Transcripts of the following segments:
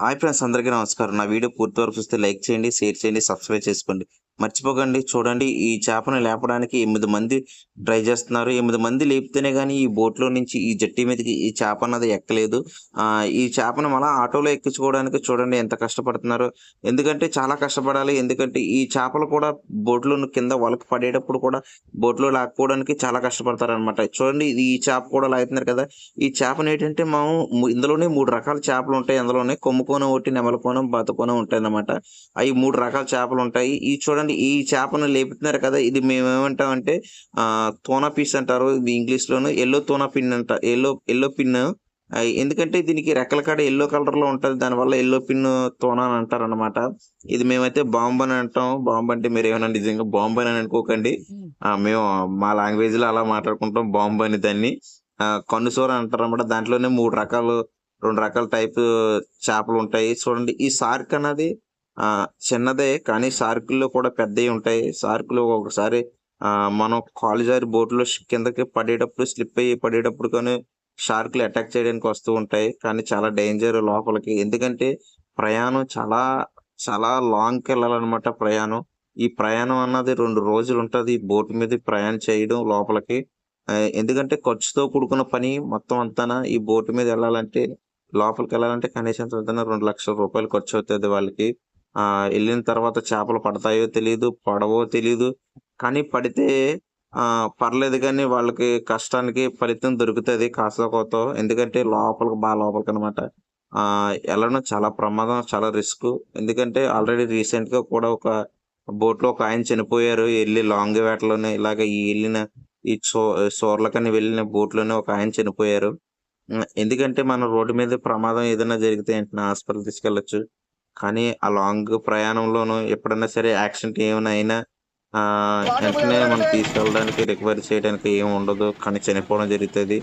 Hi friends, అందరికీ నమస్కారం. నా వీడియో పూర్తి వరకు చూస్తే లైక్ చేయండి, షేర్ చేయండి, సబ్స్క్రైబ్ చేసుకోండి. మర్చిపోకండి. చూడండి, ఈ చేపను లేపడానికి 8 మంది ట్రై చేస్తున్నారు. 8 మంది లేపితేనే గాని ఈ బోట్‌లో నుంచి ఈ జట్టి మీదకి ఈ చేప అన్నది ఎక్కలేదు. ఈ చేపను మళ్ళా ఆటోలో ఎక్కించుకోవడానికి చూడండి ఎంత కష్టపడుతున్నారో. ఎందుకంటే చాలా కష్టపడాలి. ఎందుకంటే ఈ చేపలు కూడా బోట్‌లోని కింద వలకి పడేటప్పుడు కూడా బోట్‌లో లాక్కోవడానికి చాలా కష్టపడతారనమాట. చూడండి, ఇది ఈ చేప కూడా లాగుతున్నారు కదా! ఈ చేపనేంటంటే మనం ఇందులోనే 3 రకాల చేపలుంటాయి అందులోనే. కొమ్ము కూన ఒకటి, నెమలి కూన, బాత కూన ఉంటాయన్నమాట. అయి 3 రకాల చేపలుంటాయి. ఈ చూడండి, ఈ చేపను లేపుతున్నారు కదా! ఇది మేమేమంటామంటే టూనా ఫిష్ అంటారు. ఇది ఇంగ్లీష్‌లోను యెల్లో టూనా పిన్ అంట. Yellow yellow pin. ఎందుకంటే దీనికి రెక్కల కాడ యెల్లో కలర్‌లో ఉంటది. దానివల్ల యెల్లో పిన్ టూనా అని అంటారన్నమాట. ఇది మేమైతే బాంబ్ అని అంటాం. బాంబ్ అంటే మీరేమైనా నిజంగా బాంబ్ అని అనుకోకండి. మేము మా లాంగ్వేజ్‌లో అలా మాట్లాడుకుంటాం బాంబ్ అని దాన్ని. కన్నుసూర అంటారన్నమాట. దాంట్లోనే 3 రకాలు 2 రకాల టైపు చేపలుంటాయి. చూడండి, ఈ షార్క్ అన్నది చిన్నదే కానీ షార్కుల్లో కూడా పెద్దయి ఉంటాయి. షార్కులు ఒక్కొక్కసారి మనం కాలు జారి బోట్‌లో కిందకి పడేటప్పుడు స్లిప్ అయ్యి పడేటప్పుడు కానీ షార్కులు అటాక్ చేయడానికి వస్తూ ఉంటాయి. కానీ చాలా డేంజర్ లోపలికి. ఎందుకంటే ప్రయాణం చాలా, చాలా లాంగ్‌కెళ్ళాలనమాట ప్రయాణం. ఈ ప్రయాణం అన్నది 2 రోజులుంటది. బోట్ మీద ప్రయాణం చేయడం లోపలికి. ఎందుకంటే ఖర్చుతో కూడుకున్న పని మొత్తం అంతాన. ఈ బోట్ మీద ఎళ్ళాలంటే లోపలికెళ్ళాలంటే కనీసం ఎంతైనా రూ. 2,00,000 ఖర్చవుతది వాళ్ళకి. ఎళ్ళిన తర్వాత చేపలు పడతాయో తెలీదు, పడవో తెలీదు. కానీ పడితే పర్లేదు గానీ వాళ్ళకి కష్టానికి ఫలితం దొరుకుతది కాస్తో కూతో. ఎందుకంటే లోపలికి లోపలికనమాట. ఎళ్ళడం చాలా ప్రమాదం, చాలా రిస్కు. ఎందుకంటే ఆల్రెడీ రీసెంట్‌గా కూడా ఒక బోట్‌లో ఒకాయన చనిపోయారు. ఎళ్లి లాంగ్ వేటలోనే ఇలాగ ఈ ఎళ్ళిన ఈ సోర్లకని వెళ్ళిన బోట్‌లోనే ఒకాయన చనిపోయారు. ఎందుకంటే మనం రోడ్డు మీద ప్రమాదం ఏదైనా జరిగితే వెంటనే హాస్పిటల్‌కి తీసుకెళ్ళొచ్చు. కానీ ఆ లాంగ్ ప్రయాణంలోనూ ఎప్పుడన్నా సరే యాక్సిడెంట్ ఏమైనా అయినా వెంటనే మనం తీసుకెళ్ళడానికి రికవరీ చేయడానికి ఏమి ఉండదు. కానీ చనిపోవడం జరుగుతది.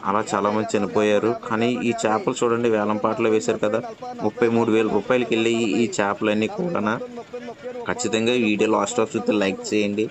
అలా చాలామంది చనిపోయారు. కానీ ఈ చేపలు చూడండి వేలం పాటలో వేశారు కదా! రూ. 33,000కెళ్ళాయి ఈ చేపలన్నీ కూడానా. ఖచ్చితంగా ఈ వీడియో లాస్ట్ వరకు చూస్తే లైక్ చేయండి.